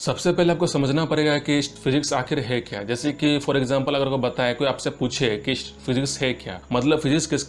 सबसे पहले आपको समझना पड़ेगा कि फिजिक्स आखिर है क्या। जैसे कि फॉर एग्जांपल अगर कोई बताए, कोई आपसे पूछे कि फिजिक्स है क्या, मतलब फिजिक्स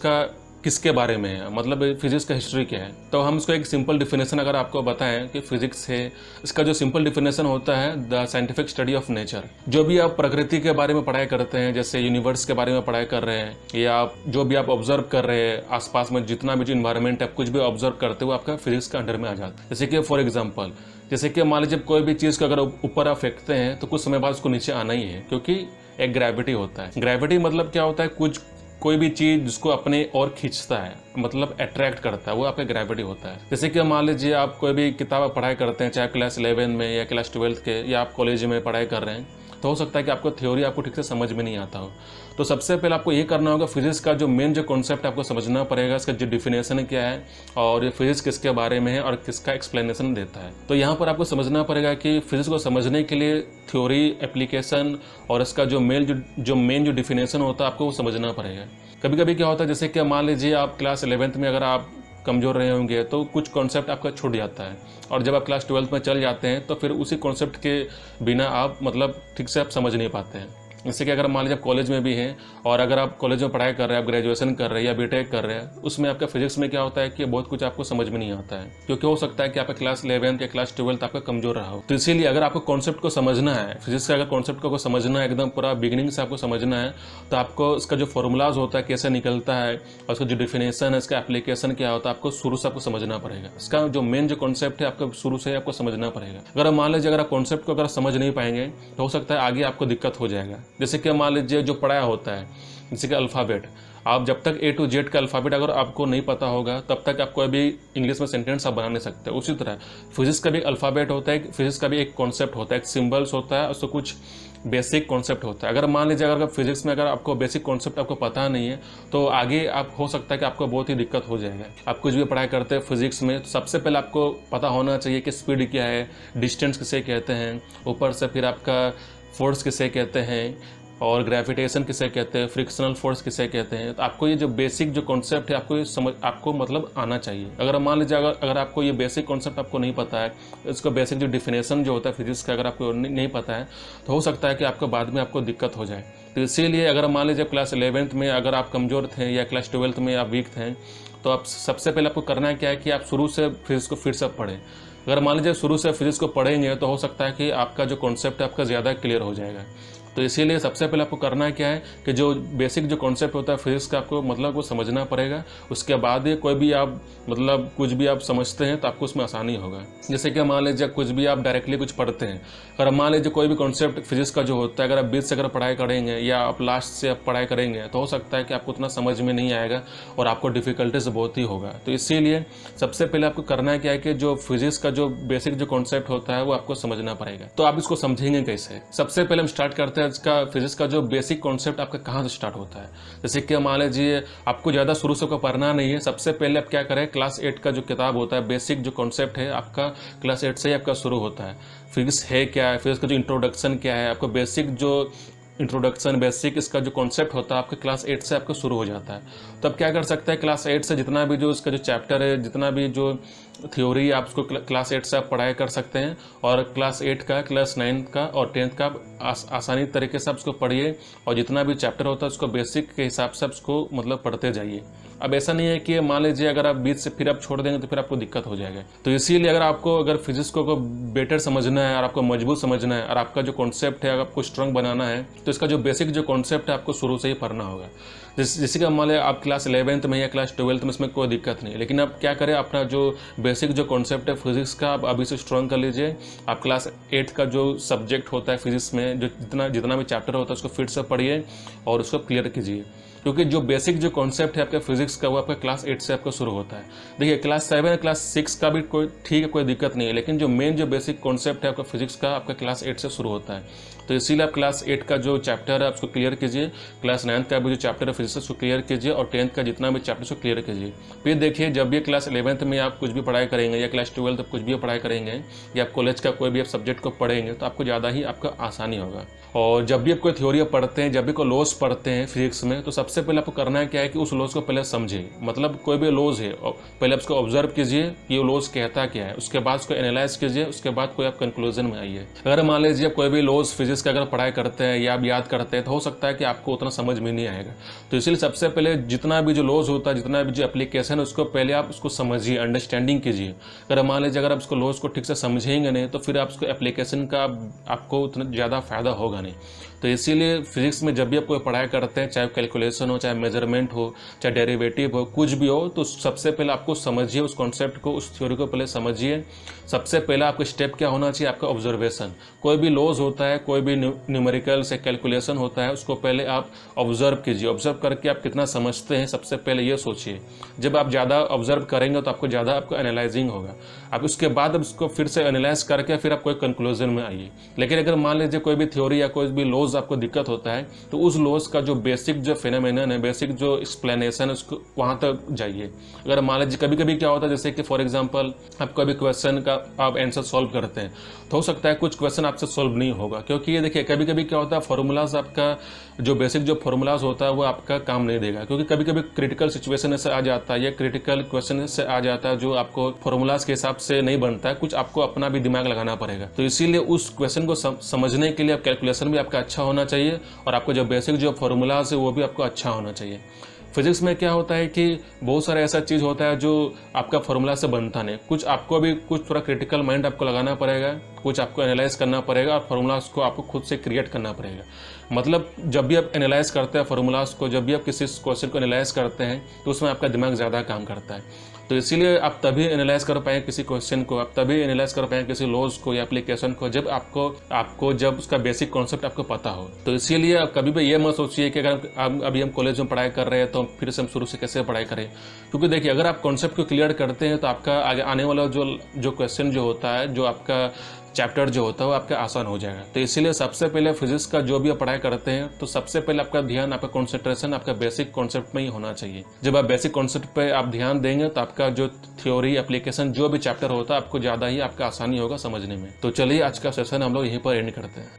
किसके बारे में है, मतलब फिजिक्स का हिस्ट्री क्या है, तो हम इसको एक सिंपल डिफिनेशन अगर आपको बताएं कि फिजिक्स है, इसका जो सिंपल डिफिनेशन होता है the scientific study of nature. जो भी आप प्रकृति के बारे में पढ़ाई करते हैं, जैसे यूनिवर्स के बारे में पढ़ाई कर रहे हैं, या आप जो भी आप ऑब्जर्व कर रहे हैं आसपास में, जितना भी जो इन्वायरमेंट आप कुछ भी ऑब्जर्व करते हो आपका फिजिक्स का अंडर में आ जाता है। जैसे कि फॉर एग्जाम्पल, जैसे कि मान लीजिए कोई भी चीज़ को अगर ऊपर आप फेंकते हैं तो कुछ समय बाद उसको नीचे आना ही है, क्योंकि एक ग्रेविटी होता है। ग्रेविटी मतलब क्या होता है, कोई भी चीज़ जिसको अपने और खींचता है, मतलब अट्रैक्ट करता है, वो आपका ग्रेविटी होता है। जैसे कि मान लीजिए आप कोई भी किताब पढ़ाई करते हैं, चाहे क्लास 11 में या क्लास 12 के, या आप कॉलेज में पढ़ाई कर रहे हैं, तो हो सकता है कि आपको थ्योरी आपको ठीक से समझ में नहीं आता हो। तो सबसे पहले आपको ये करना होगा, फिजिक्स का जो मेन जो कॉन्सेप्ट आपको समझना पड़ेगा, इसका जो डिफिनेशन क्या है और ये फिजिक्स किसके बारे में है और किसका एक्सप्लेनेशन देता है। तो यहाँ पर आपको समझना पड़ेगा कि फिजिक्स को समझने के लिए थ्योरी, एप्लीकेशन और इसका जो मेन जो डिफिनेशन होता है आपको वो समझना पड़ेगा। कभी कभी क्या होता है, जैसे कि मान लीजिए आप क्लास 11th में अगर आप कमज़ोर रहे होंगे तो कुछ कॉन्सेप्ट आपका छूट जाता है, और जब आप क्लास 12th में चल जाते हैं तो फिर उसी कॉन्सेप्ट के बिना आप मतलब ठीक से आप समझ नहीं पाते हैं। जैसे कि अगर मान लीजिए आप कॉलेज में भी हैं और अगर आप कॉलेज में पढ़ाई कर रहे हैं, आप ग्रेजुएशन कर रहे हैं या बीटेक कर रहे हैं, उसमें आपका फिजिक्स में क्या होता है कि बहुत कुछ आपको समझ में नहीं आता है, क्योंकि हो सकता है कि आपका क्लास 11th या क्लास 12th आपका कमजोर रहा हो। तो इसीलिए अगर आपको कॉन्सेप्ट को समझना है, फिजिक्स का अगर कॉन्सेप्ट को समझना है, एकदम पूरा बिगिनिंग से आपको समझना है, तो आपको इसका जो फॉर्मूलाज होता है कैसे निकलता है और उसका जो डिफिनेशन है, इसका एप्लीकेशन क्या होता है, आपको शुरू से आपको समझना पड़ेगा। इसका जो मेन जो कॉन्सेप्ट है आपको शुरू से आपको समझना पड़ेगा। अगर मान लीजिए अगर आप कॉन्सेप्ट को अगर समझ नहीं पाएंगे तो हो सकता है आगे आपको दिक्कत हो जाएगा। जैसे कि मान लीजिए जो पढ़ाया होता है, जैसे कि अल्फ़ाबेट, आप जब तक A to Z का अल्फ़ाबेट अगर आपको नहीं पता होगा तब तक आप कोई भी इंग्लिश में सेंटेंस आप बना नहीं सकते। उसी तरह फिजिक्स का भी एक अल्फ़ाबेट होता है, फिजिक्स का भी एक कॉन्सेप्ट होता है, एक सिंबल्स होता है, उसको कुछ बेसिक कॉन्सेप्ट होता है। अगर मान लीजिए अगर फिजिक्स में अगर आपको बेसिक कॉन्सेप्ट आपको पता नहीं है तो आगे आप हो सकता है कि आपको बहुत ही दिक्कत हो जाएगा। आप कुछ भी पढ़ाई करते हैं फिजिक्स में तो सबसे पहले आपको पता होना चाहिए कि स्पीड क्या है, डिस्टेंस किसे कहते हैं, ऊपर से फिर आपका फोर्स किसे कहते हैं और ग्रेविटेशन किसे कहते हैं, फ्रिक्शनल फोर्स किसे कहते हैं। तो आपको ये जो बेसिक जो कॉन्सेप्ट है आपको ये आपको मतलब आना चाहिए। अगर मान लीजिए अगर आपको ये बेसिक कॉन्सेप्ट आपको नहीं पता है, इसको बेसिक जो डिफिनेशन जो होता है फिजिक्स का अगर आपको नहीं पता है तो हो सकता है कि आपको बाद में आपको दिक्कत हो जाए। तो इसीलिए अगर मान लीजिए क्लास 11th में अगर आप कमज़ोर थे या क्लास 12th में आप वीक थे, तो आप सबसे पहले आपको करना क्या है कि आप शुरू से फिजिक्स को फिर से पढ़ें। अगर मान लीजिए शुरू से फिजिक्स को पढ़ेंगे तो हो सकता है कि आपका जो कॉन्सेप्ट है आपका ज़्यादा क्लियर हो जाएगा। तो इसीलिए सबसे पहले आपको करना क्या है कि जो बेसिक जो कॉन्सेप्ट होता है फिजिक्स का आपको मतलब वो समझना पड़ेगा। उसके बाद ही कोई भी आप मतलब कुछ भी आप समझते हैं तो आपको उसमें आसानी होगा। जैसे कि मान लीजिए कुछ भी आप डायरेक्टली कुछ पढ़ते हैं, अगर मान लीजिए कोई भी कॉन्सेप्ट फिजिक्स का जो होता है अगर आप बीच से अगर पढ़ाई करेंगे या आप लास्ट से आप पढ़ाई करेंगे तो हो सकता है कि आपको उतना समझ में नहीं आएगा और आपको डिफिकल्टीज बहुत ही होगा। तो इसीलिए सबसे पहले आपको करना क्या है कि जो फिजिक्स का जो बेसिक जो कॉन्सेप्ट होता है वो आपको समझना पड़ेगा। तो आप इसको समझेंगे कैसे? सबसे पहले हम स्टार्ट करते हैं इसका फिजिक्स का जो बेसिक कॉन्सेप्ट आपका कहाँ से स्टार्ट होता है। जैसे कि मान लीजिए आपको ज़्यादा शुरू से पढ़ना नहीं है, सबसे पहले आप क्या करें, क्लास 8 का जो किताब होता है, बेसिक जो कॉन्सेप्ट है आपका क्लास 8 से ही आपका शुरू होता है। फिजिक्स है क्या है, फिजिक्स का जो इंट्रोडक्शन क्या है, आपको बेसिक जो इंट्रोडक्शन बेसिक इसका जो कॉन्सेप्ट होता है आपके क्लास 8 से आपको शुरू हो जाता है। तो आप क्या कर सकते हैं, क्लास 8 से जितना भी जो इसका जो चैप्टर है, जितना भी जो थ्योरी आप उसको क्लास 8 से आप पढ़ाई कर सकते हैं, और क्लास 8 का, क्लास 9 का और 10th का आसानी तरीके से आप उसको पढ़िए, और जितना भी चैप्टर होता है उसको बेसिक के हिसाब से आप उसको मतलब पढ़ते जाइए। अब ऐसा नहीं है कि मान लीजिए अगर आप बीच से फिर आप छोड़ देंगे तो फिर आपको दिक्कत हो जाएगा। तो इसीलिए अगर फिजिक्स को बेटर समझना है और आपको मजबूत समझना है और आपका जो कॉन्सेप्ट है अगर आपको स्ट्रांग बनाना है तो इसका जो बेसिक जो कॉन्सेप्ट है आपको शुरू से ही पढ़ना होगा। जैसे कि मान लिया आप क्लास 11th में या क्लास 12th में, इसमें कोई दिक्कत नहीं, लेकिन आप क्या करें, अपना जो बेसिक जो कॉन्सेप्ट है फिजिक्स का आप अभी से स्ट्रांग कर लीजिए। आप क्लास 8 का जो सब्जेक्ट होता है फिजिक्स में, जो जितना भी चैप्टर होता है उसको फिर से पढ़िए और उसको क्लियर कीजिए, क्योंकि जो बेसिक जो कॉन्सेप्ट है आपका फिजिक्स का वो आपका क्लास 8 से आपका शुरू होता है। देखिए क्लास 7 क्लास 6 का भी कोई ठीक है, कोई दिक्कत नहीं है, लेकिन जो मेन जो बेसिक कॉन्सेप्ट है आपका फिजिक्स का आपका क्लास 8 से शुरू होता है। तो इसीलिए आप क्लास 8 का जो चैप्टर है उसको क्लियर कीजिए, क्लास 9 का भी जो चैप्टर है फिजिक्स उसको क्लियर कीजिए, और 10th का जितना भी चैप्टर उसको क्लियर कीजिए। फिर देखिए जब भी क्लास 11th में आप कुछ भी पढ़ाई करेंगे या क्लास 12th में कुछ भी पढ़ाई करेंगे या आप कॉलेज का कोई भी आप सब्जेक्ट को पढ़ेंगे तो आपको ज़्यादा ही आपका आसानी होगा। और जब भी आप कोई थ्योरी पढ़ते हैं, जब भी कोई लॉस पढ़ते हैं फिजिक्स में, तो सबसे सबसे पहले आपको करना है क्या है कि उस लॉज को पहले समझे, मतलब कोई भी लॉज है पहले उसको ऑब्जर्व कीजिए कि ये लॉज कहता क्या है, उसके बाद उसको एनालाइज कीजिए, उसके बाद कोई आप कंक्लूजन में आइए। अगर मान लीजिए कोई भी लॉज फिजिक्स का अगर पढ़ाई करते हैं या आप याद करते हैं तो हो सकता है कि आपको उतना समझ में नहीं आएगा। तो इसलिए सबसे पहले जितना भी जो लॉज होता है, जितना भी जो एप्लीकेशन है, उसको पहले आप उसको समझिए, अंडरस्टैंडिंग कीजिए। अगर मान लीजिए अगर आप उसको लॉज को ठीक से समझेंगे नहीं तो फिर आप उसको एप्लीकेशन का आपको उतना ज़्यादा फायदा होगा नहीं। तो इसीलिए फिजिक्स में जब भी आप कोई पढ़ाई करते हैं, चाहे कैलकुलेशन हो, चाहे मेजरमेंट हो, चाहे डेरिवेटिव हो, कुछ भी हो, तो सबसे पहले आपको समझिए उस कॉन्सेप्ट को, उस थ्योरी को पहले समझिए। सबसे पहला आपका स्टेप क्या होना चाहिए, आपका ऑब्जर्वेशन। कोई भी लॉज होता है, कोई भी न्यूमेरिकल से कैलकुलेशन होता है, उसको पहले आप ऑब्जर्व कीजिए। ऑब्जर्व करके आप कितना समझते हैं सबसे पहले ये सोचिए। जब आप ज़्यादा ऑब्जर्व करेंगे तो आपको ज़्यादा आपको एनालाइजिंग होगा। आप उसके बाद अब उसको फिर से एनालाइज करके फिर आप कोई कंक्लूजन में आइए। लेकिन अगर मान लीजिए कोई भी थ्योरी या कोई भी लॉज आपको दिक्कत होता है तो उस लॉज का जो बेसिक जो फिनोमेनन है, बेसिक जो एक्सप्लेनेशन है, उसको वहाँ तक जाइए। अगर मान लीजिए कभी कभी क्या होता है, जैसे कि फॉर एग्जांपल आप कोई भी क्वेश्चन का आप आंसर सॉल्व करते हैं तो हो सकता है कुछ क्वेश्चन आपसे सॉल्व नहीं होगा, क्योंकि ये देखिए कभी कभी क्या होता है, फॉर्मूलाज आपका जो बेसिक जो फॉर्मूलाज होता है वो आपका काम नहीं देगा, क्योंकि कभी कभी क्रिटिकल सिचुएशन ऐसे आ जाता है या क्रिटिकल क्वेश्चन से आ जाता है जो आपको फॉर्मूलाज के हिसाब से नहीं बनता है, कुछ आपको अपना भी दिमाग लगाना पड़ेगा। तो इसीलिए उस क्वेश्चन को समझने के लिए कैलकुलेशन भी आपका अच्छा होना चाहिए और आपको जो बेसिक जो फॉर्मूलाज है वो भी आपको अच्छा होना चाहिए। फिजिक्स में क्या होता है कि बहुत सारा ऐसा चीज़ होता है जो आपका फॉर्मूला से बनता नहीं, कुछ आपको भी कुछ थोड़ा क्रिटिकल माइंड आपको लगाना पड़ेगा, कुछ आपको एनालाइज करना पड़ेगा और फार्मूलाज को आपको खुद से क्रिएट करना पड़ेगा। मतलब जब भी आप एनालाइज करते हैं फार्मूलाज को, जब भी आप किसी क्वेश्चन को एनालाइज करते हैं तो उसमें आपका दिमाग ज़्यादा काम करता है। तो इसीलिए आप तभी एनालाइज कर पाएंगे किसी क्वेश्चन को, आप तभी एनालाइज कर पाएंगे किसी लॉज को या एप्लीकेशन को जब आपको जब उसका बेसिक कॉन्सेप्ट आपको पता हो। तो इसीलिए आप कभी भी ये मत सोचिए कि अगर अभी हम कॉलेज में पढ़ाई कर रहे हैं तो फिर से हम शुरू से कैसे पढ़ाई करें, क्योंकि देखिए अगर आप कॉन्सेप्ट को क्लियर करते हैं तो आपका आगे आने वाला जो क्वेश्चन जो होता है, जो आपका चैप्टर जो होता है वो आपका आसान हो जाएगा। तो इसीलिए सबसे पहले फिजिक्स का जो भी आप पढ़ाई करते हैं तो सबसे पहले आपका ध्यान, आपका कॉन्सेंट्रेशन आपका बेसिक कॉन्सेप्ट में ही होना चाहिए। जब आप बेसिक कॉन्सेप्ट पे आप ध्यान देंगे तो आपका जो थ्योरी एप्लीकेशन जो भी चैप्टर होता है आपको ज़्यादा ही आपका आसानी होगा समझने में। तो चलिए आज का सेशन हम लोग यहीं पर एंड करते हैं।